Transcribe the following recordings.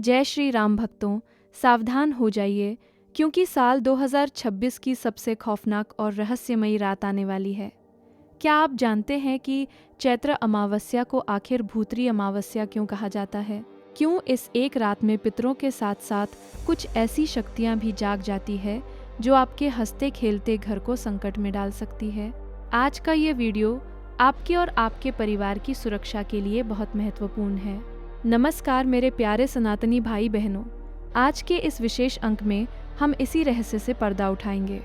जय श्री राम भक्तों, सावधान हो जाइए क्योंकि साल 2026 की सबसे खौफनाक और रहस्यमयी रात आने वाली है। क्या आप जानते हैं कि चैत्र अमावस्या को आखिर भूतरी अमावस्या क्यों कहा जाता है? क्यों इस एक रात में पितरों के साथ साथ कुछ ऐसी शक्तियां भी जाग जाती है जो आपके हंसते खेलते घर को संकट में डाल सकती है? आज का ये वीडियो आपके और आपके परिवार की सुरक्षा के लिए बहुत महत्वपूर्ण है। नमस्कार मेरे प्यारे सनातनी भाई बहनों, आज के इस विशेष अंक में हम इसी रहस्य से पर्दा उठाएंगे।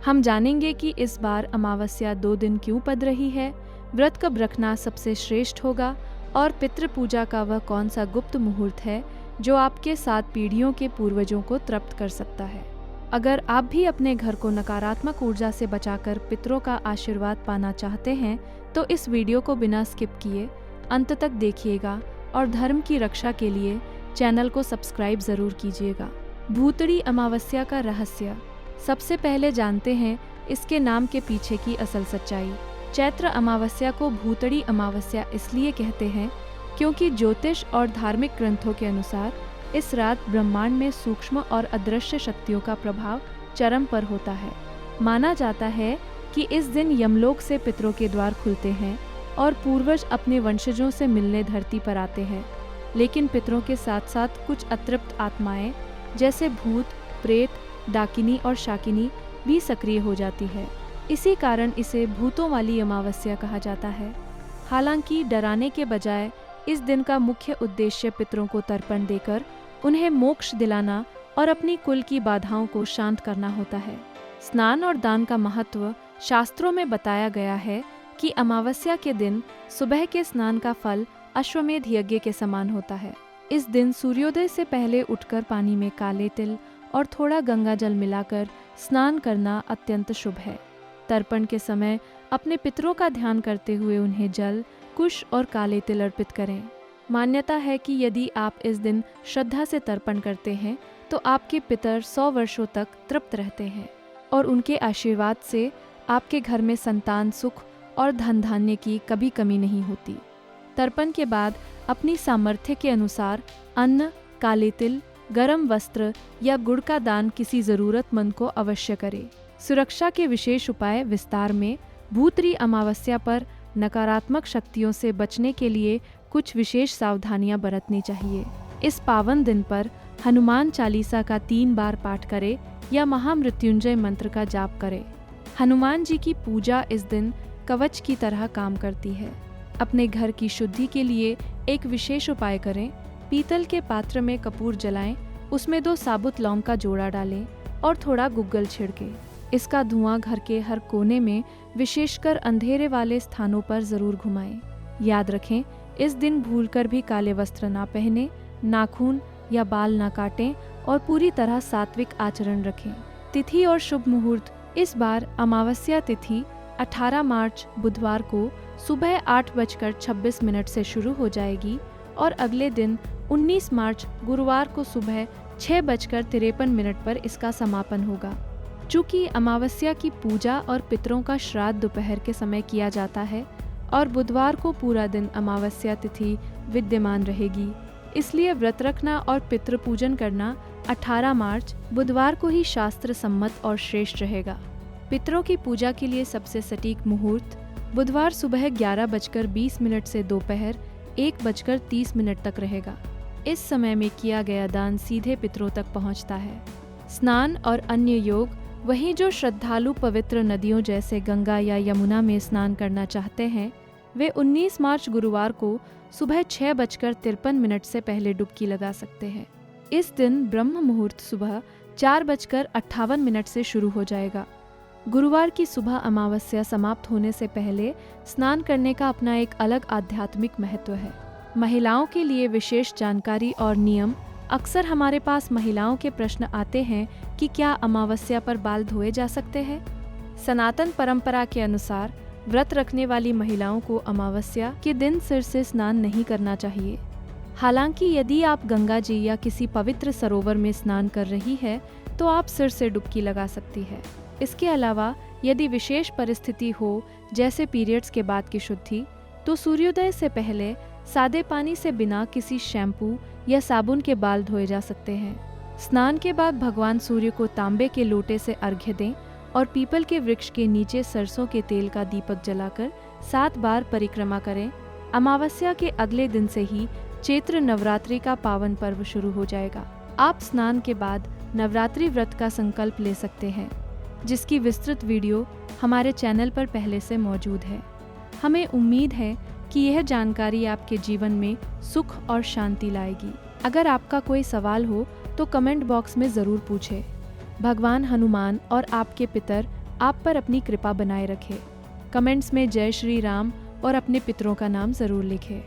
हम जानेंगे कि इस बार अमावस्या 2 दिन क्यों पड़ रही है, व्रत कब रखना सबसे श्रेष्ठ होगा और पितृ पूजा का वह कौन सा गुप्त मुहूर्त है जो आपके 7 पीढ़ियों के पूर्वजों को तृप्त कर सकता है। अगर आप भी अपने घर को नकारात्मक ऊर्जा से बचाकर पितरों का आशीर्वाद पाना चाहते हैं तो इस वीडियो को बिना स्किप किए अंत तक देखिएगा और धर्म की रक्षा के लिए चैनल को सब्सक्राइब जरूर कीजिएगा। भूतड़ी अमावस्या का रहस्य। सबसे पहले जानते हैं इसके नाम के पीछे की असल सच्चाई। चैत्र अमावस्या को भूतड़ी अमावस्या इसलिए कहते हैं क्योंकि ज्योतिष और धार्मिक ग्रंथों के अनुसार इस रात ब्रह्मांड में सूक्ष्म और अदृश्य शक्तियों का प्रभाव चरम पर होता है। माना जाता है कि इस दिन यमलोक से पितरों के द्वार खुलते हैं और पूर्वज अपने वंशजों से मिलने धरती पर आते हैं। लेकिन पितरों के साथ साथ कुछ अतृप्त आत्माएं जैसे भूत, प्रेत, डाकिनी और शाकिनी भी सक्रिय हो जाती है। इसी कारण इसे भूतों वाली अमावस्या कहा जाता है। हालांकि डराने के बजाय इस दिन का मुख्य उद्देश्य पितरों को तर्पण देकर उन्हें मोक्ष दिलाना और अपनी कुल की बाधाओं को शांत करना होता है। स्नान और दान का महत्व शास्त्रों में बताया गया है कि अमावस्या के दिन सुबह के स्नान का फल अश्वमेध यज्ञ के समान होता है। इस दिन सूर्योदय से पहले उठकर पानी में काले तिल और थोड़ा गंगा जल मिलाकर स्नान करना अत्यंत शुभ है। तर्पण के समय अपने पितरों का ध्यान करते हुए उन्हें जल, कुश और काले तिल अर्पित करें। मान्यता है कि यदि आप इस दिन श्रद्धा से तर्पण करते हैं तो आपके पितर 100 वर्षों तक तृप्त रहते हैं और उनके आशीर्वाद से आपके घर में संतान सुख और धन धान्य की कभी कमी नहीं होती। तर्पण के बाद अपनी सामर्थ्य के अनुसार अन्न, काले तिल, गरम वस्त्र या गुड़ का दान किसी जरूरतमंद को अवश्य करें। सुरक्षा के विशेष उपाय विस्तार में। भूतरी अमावस्या पर नकारात्मक शक्तियों से बचने के लिए कुछ विशेष सावधानियां बरतनी चाहिए। इस पावन दिन पर हनुमान चालीसा का 3 बार पाठ करें या महामृत्युंजय मंत्र का जाप करें। हनुमान जी की पूजा इस दिन कवच की तरह काम करती है। अपने घर की शुद्धि के लिए एक विशेष उपाय करें। पीतल के पात्र में कपूर जलाएं, उसमें 2 साबुत लौंग का जोड़ा डालें और थोड़ा गुग्गल छिड़कें। इसका धुआं घर के हर कोने में, विशेषकर अंधेरे वाले स्थानों पर जरूर घुमाएं। याद रखें, इस दिन भूलकर भी काले वस्त्र ना पहने, नाखून या बाल ना काटें और पूरी तरह सात्विक आचरण रखें। तिथि और शुभ मुहूर्त। इस बार अमावस्या तिथि 18 मार्च बुधवार को सुबह 8:26 से शुरू हो जाएगी और अगले दिन 19 मार्च गुरुवार को सुबह 6:53 पर इसका समापन होगा। चूँकि अमावस्या की पूजा और पितरों का श्राद्ध दोपहर के समय किया जाता है और बुधवार को पूरा दिन अमावस्या तिथि विद्यमान रहेगी, इसलिए व्रत रखना और पितृ पूजन करना 18 मार्च बुधवार को ही शास्त्र सम्मत और श्रेष्ठ रहेगा। पितरों की पूजा के लिए सबसे सटीक मुहूर्त बुधवार सुबह 11:20 से दोपहर 1:30 तक रहेगा। इस समय में किया गया दान सीधे पितरों तक पहुंचता है। स्नान और अन्य योग। वहीं जो श्रद्धालु पवित्र नदियों जैसे गंगा या यमुना में स्नान करना चाहते हैं वे 19 मार्च गुरुवार को सुबह 6:53 से पहले डुबकी लगा सकते हैं। इस दिन ब्रह्म मुहूर्त सुबह 4:58 से शुरू हो जाएगा। गुरुवार की सुबह अमावस्या समाप्त होने से पहले स्नान करने का अपना एक अलग आध्यात्मिक महत्व है। महिलाओं के लिए विशेष जानकारी और नियम। अक्सर हमारे पास महिलाओं के प्रश्न आते हैं कि क्या अमावस्या पर बाल धोए जा सकते हैं? सनातन परंपरा के अनुसार व्रत रखने वाली महिलाओं को अमावस्या के दिन सिर से स्नान नहीं करना चाहिए। हालांकि यदि आप गंगा जी या किसी पवित्र सरोवर में स्नान कर रही है तो आप सिर से डुबकी लगा सकती है। इसके अलावा यदि विशेष परिस्थिति हो जैसे पीरियड्स के बाद की शुद्धि, तो सूर्योदय से पहले सादे पानी से बिना किसी शैम्पू या साबुन के बाल धोए जा सकते हैं। स्नान के बाद भगवान सूर्य को तांबे के लोटे से अर्घ्य दें और पीपल के वृक्ष के नीचे सरसों के तेल का दीपक जलाकर 7 बार परिक्रमा करें। अमावस्या के अगले दिन से ही चैत्र नवरात्रि का पावन पर्व शुरू हो जाएगा। आप स्नान के बाद नवरात्रि व्रत का संकल्प ले सकते हैं, जिसकी विस्तृत वीडियो हमारे चैनल पर पहले से मौजूद है। हमें उम्मीद है कि यह जानकारी आपके जीवन में सुख और शांति लाएगी। अगर आपका कोई सवाल हो तो कमेंट बॉक्स में ज़रूर पूछें। भगवान हनुमान और आपके पितर आप पर अपनी कृपा बनाए रखें। कमेंट्स में जय श्री राम और अपने पितरों का नाम ज़रूर लिखें।